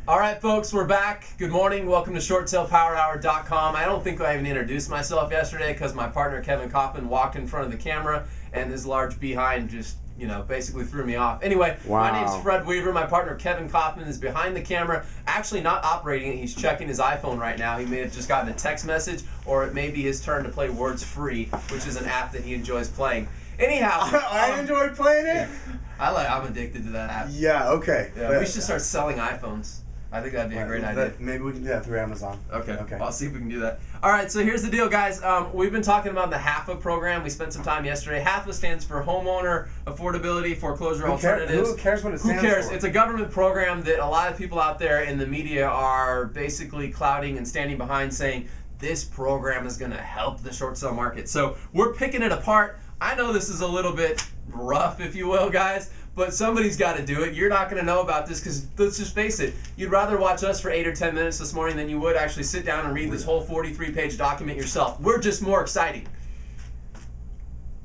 All right, folks, we're back. Good morning. Welcome to ShortSalePowerHour.com. I don't think I even introduced myself yesterday because my partner, Kevin Kauffman, walked in front of the camera, and this large behind just, basically threw me off. Anyway, wow. My name's Fred Weaver. My partner, Kevin Kauffman, is behind the camera, actually not operating it. He's checking his iPhone right now. He may have just gotten a text message, or it may be his turn to play Words Free, which is an app that he enjoys playing. Anyhow. I enjoy playing it? I'm addicted to that app. Yeah, okay. Yeah, we should start selling iPhones. I think that'd be a great idea. Maybe we can do that through Amazon. Okay. I'll see if we can do that. All right, so here's the deal, guys. We've been talking about the HAFA program. We spent some time yesterday. HAFA stands for Homeowner Affordability Foreclosure Alternatives. Who cares what it stands for? It's a government program that a lot of people out there in the media are basically clouding and standing behind, saying this program is going to help the short sale market. So we're picking it apart. I know this is a little bit rough, if you will, guys, but somebody's got to do it. You're not going to know about this because, let's just face it, you'd rather watch us for 8 or 10 minutes this morning than you would actually sit down and read this whole 43-page document yourself. We're just more exciting.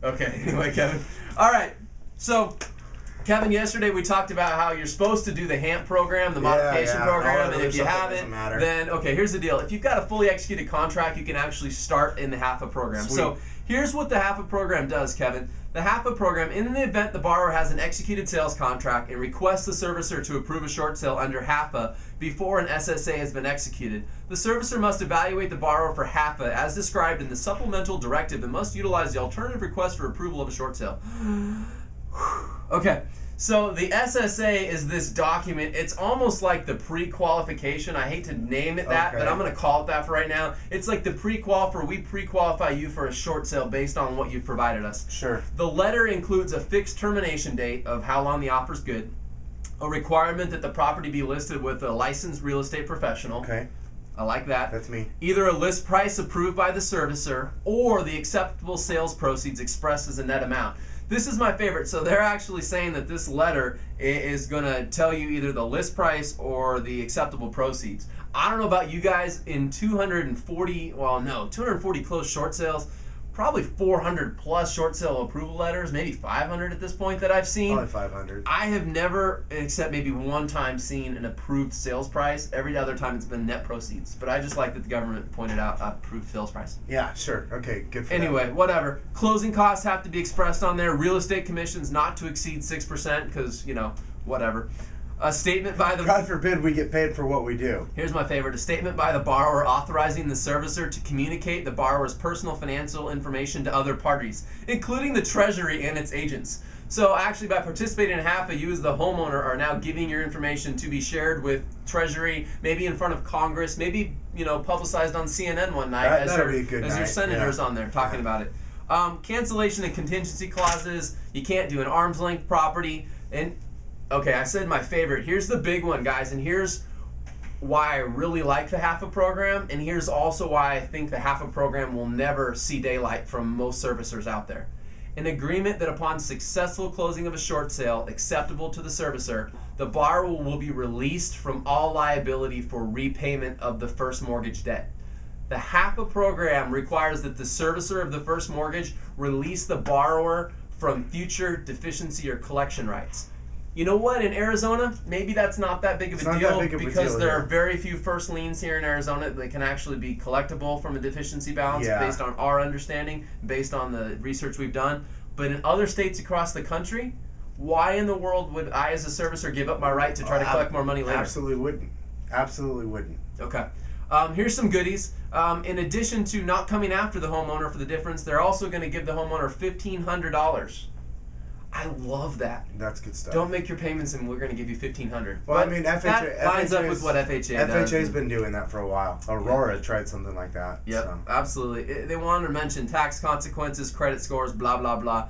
Okay, anyway, Kevin. All right, so Kevin, yesterday we talked about how you're supposed to do the HAMP program, the modification program, and if you haven't, then, okay, here's the deal. If you've got a fully executed contract, you can actually start in the HAFA program. Sweet. So here's what the HAFA program does, Kevin. The HAFA program, in the event the borrower has an executed sales contract and requests the servicer to approve a short sale under HAFA before an SSA has been executed, the servicer must evaluate the borrower for HAFA as described in the supplemental directive and must utilize the alternative request for approval of a short sale. Okay, so the SSA is this document. It's almost like the pre-qualification. I hate to name it that, but I'm going to call it that for right now. It's like the pre-qual for we pre-qualify you for a short sale based on what you've provided us. Sure. The letter includes a fixed termination date of how long the offer's good, a requirement that the property be listed with a licensed real estate professional. Okay. I like that. That's me. Either a list price approved by the servicer or the acceptable sales proceeds expressed as a net amount. This is my favorite. So they're actually saying that this letter is going to tell you either the list price or the acceptable proceeds. I don't know about you guys, in 240 closed short sales, probably 400 plus short sale approval letters, maybe 500 at this point that I've seen. Probably 500. I have never, except maybe one time, seen an approved sales price. Every other time it's been net proceeds. But I just like that the government pointed out approved sales price. Yeah, sure. Okay, good for Anyway, that. whatever. Closing costs have to be expressed on there. Real estate commissions not to exceed 6% because, whatever. A statement by the... God forbid we get paid for what we do. Here's my favorite. A statement by the borrower authorizing the servicer to communicate the borrower's personal financial information to other parties, including the Treasury and its agents. So actually, by participating in HAFA, you as the homeowner are now giving your information to be shared with Treasury, maybe in front of Congress, maybe, publicized on CNN one night as your senators on there talking about it. Cancellation and contingency clauses. You can't do an arm's length property. And okay, I said my favorite. Here's the big one, guys, and here's why I really like the HAFA program, and here's also why I think the HAFA program will never see daylight from most servicers out there. An agreement that upon successful closing of a short sale acceptable to the servicer, the borrower will be released from all liability for repayment of the first mortgage debt. The HAFA program requires that the servicer of the first mortgage release the borrower from future deficiency or collection rights. You know what? In Arizona, maybe that's not that big of a deal because there are very few first liens here in Arizona that can actually be collectible from a deficiency balance based on our understanding, based on the research we've done. But in other states across the country, why in the world would I as a servicer give up my right to try to collect more money later? Absolutely wouldn't. Absolutely wouldn't. Okay. Here's some goodies. In addition to not coming after the homeowner for the difference, they're also going to give the homeowner $1,500. I love that. That's good stuff. Don't make your payments and we're going to give you $1,500. Well, I mean, that lines up with what FHA does. FHA's been doing that for a while. Aurora tried something like that. Yep, so. Absolutely. They wanted to mention tax consequences, credit scores, blah, blah, blah.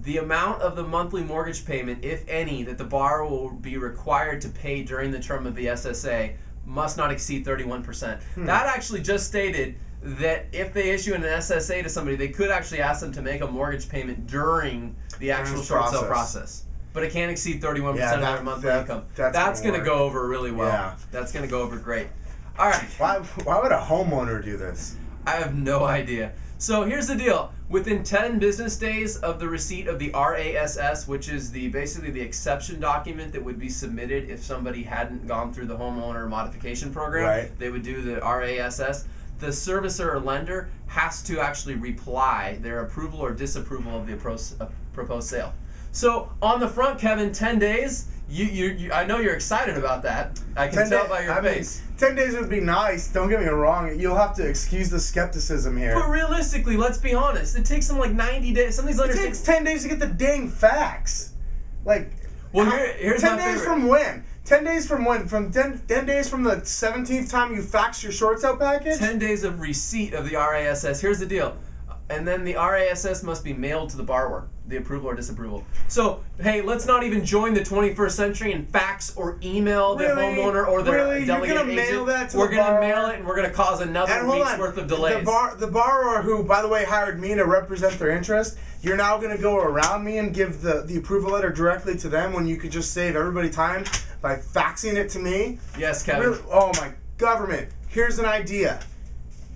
The amount of the monthly mortgage payment, if any, that the borrower will be required to pay during the term of the SSA must not exceed 31%. That actually just stated that if they issue an SSA to somebody, they could actually ask them to make a mortgage payment during the actual short sale process. But it can't exceed 31% of their monthly income. That's going to go over really well. Yeah. That's going to go over great. All right. Why would a homeowner do this? I have no idea. So here's the deal. Within 10 business days of the receipt of the RASS, which is basically the exception document that would be submitted if somebody hadn't gone through the homeowner modification program, right. They would do the RASS. The servicer or lender has to actually reply their approval or disapproval of the proposed sale. So on the front, Kevin, 10 days. I know you're excited about that. I can tell by your face. 10 days would be nice. Don't get me wrong. You'll have to excuse the skepticism here. But realistically, let's be honest. It takes them like 90 days. Some of these lenders It takes 10 days to get the dang facts. Like, well, here's 10 my days favorite. from when? 10 days from when? From 10 days from the 17th time you faxed your short sale package? 10 days of receipt of the RASS. Here's the deal. And then the RASS must be mailed to the borrower, the approval or disapproval. So, hey, let's not even join the 21st century and fax or email the homeowner or the delegated You're gonna agent. Mail that to We're the going to borrower? mail it, and we're going to cause another week's worth of delays. The borrower who, by the way, hired me to represent their interest, you're now going to go around me and give the approval letter directly to them when you could just save everybody time by faxing it to me? Yes, Kevin. Really? Oh, my government. Here's an idea.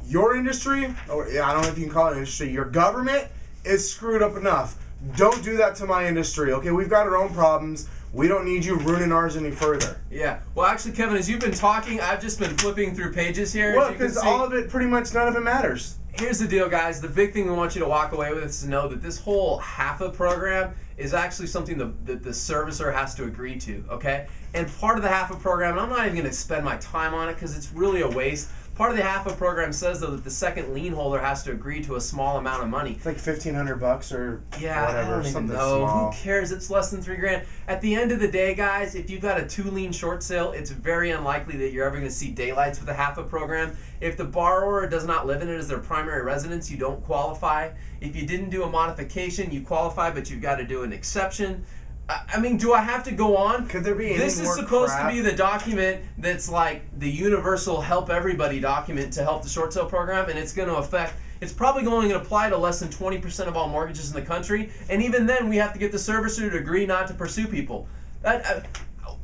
Your industry, or I don't know if you can call it industry, your government is screwed up enough. Don't do that to my industry, okay? We've got our own problems. We don't need you ruining ours any further. Yeah. Well, actually, Kevin, as you've been talking, I've just been flipping through pages here. Well, because all of it, pretty much none of it matters. Here's the deal, guys. The big thing we want you to walk away with is to know that this whole HAFA program is actually something that the servicer has to agree to, okay? And part of the HAFA program, and I'm not even going to spend my time on it because it's really a waste. Part of the HAFA program says, though, that the second lien holder has to agree to a small amount of money. It's like $1,500 or yeah, whatever, I don't even something know. small. Who cares? It's less than $3,000. At the end of the day, guys, if you've got a 2-lien short sale, it's very unlikely that you're ever going to see daylights with the HAFA program. If the borrower does not live in it as their primary residence, you don't qualify. If you didn't do a modification, you qualify, but you've got to do an exception. I mean, do I have to go on? Could there be any This is more supposed crap? to be the document that's like the universal help everybody document to help the short sale program, and it's going to affect, it's probably only going to apply to less than 20% of all mortgages in the country, and even then we have to get the servicer to agree not to pursue people.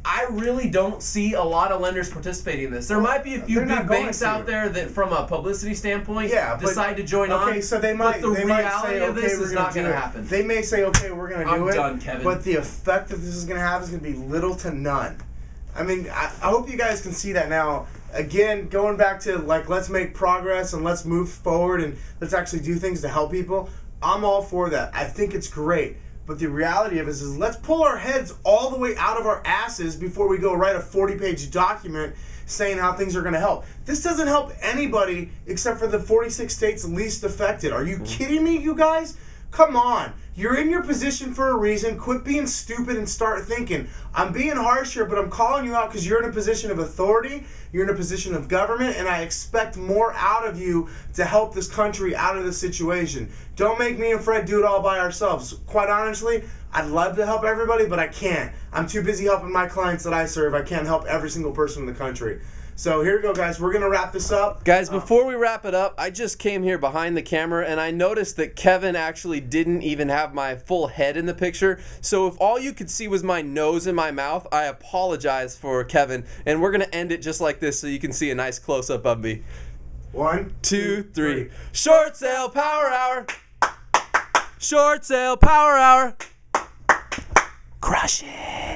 I really don't see a lot of lenders participating in this. There might be a few big banks out there that, from a publicity standpoint, decide to join on. Okay, so they might. But the reality say, of this okay, is not going to happen. They may say, okay, we're going to do it. I'm done, Kevin. But the effect that this is going to have is going to be little to none. I mean, I hope you guys can see that now. Again, going back to, like, let's make progress and let's move forward and let's actually do things to help people. I'm all for that. I think it's great. But the reality of it is let's pull our heads all the way out of our asses before we go write a 40-page document saying how things are going to help. This doesn't help anybody except for the 46 states least affected. Are you kidding me, you guys? Come on. You're in your position for a reason. Quit being stupid and start thinking. I'm being harsh here, but I'm calling you out because you're in a position of authority. You're in a position of government, and I expect more out of you to help this country out of this situation. Don't make me and Fred do it all by ourselves. Quite honestly, I'd love to help everybody, but I can't. I'm too busy helping my clients that I serve. I can't help every single person in the country. So here we go, guys. We're going to wrap this up. Guys, before we wrap it up, I just came here behind the camera, and I noticed that Kevin actually didn't even have my full head in the picture. So if all you could see was my nose and my mouth, I apologize for Kevin. And we're going to end it just like this so you can see a nice close-up of me. 1, 2, 3. Short sale power hour. Short sale power hour. Crush it.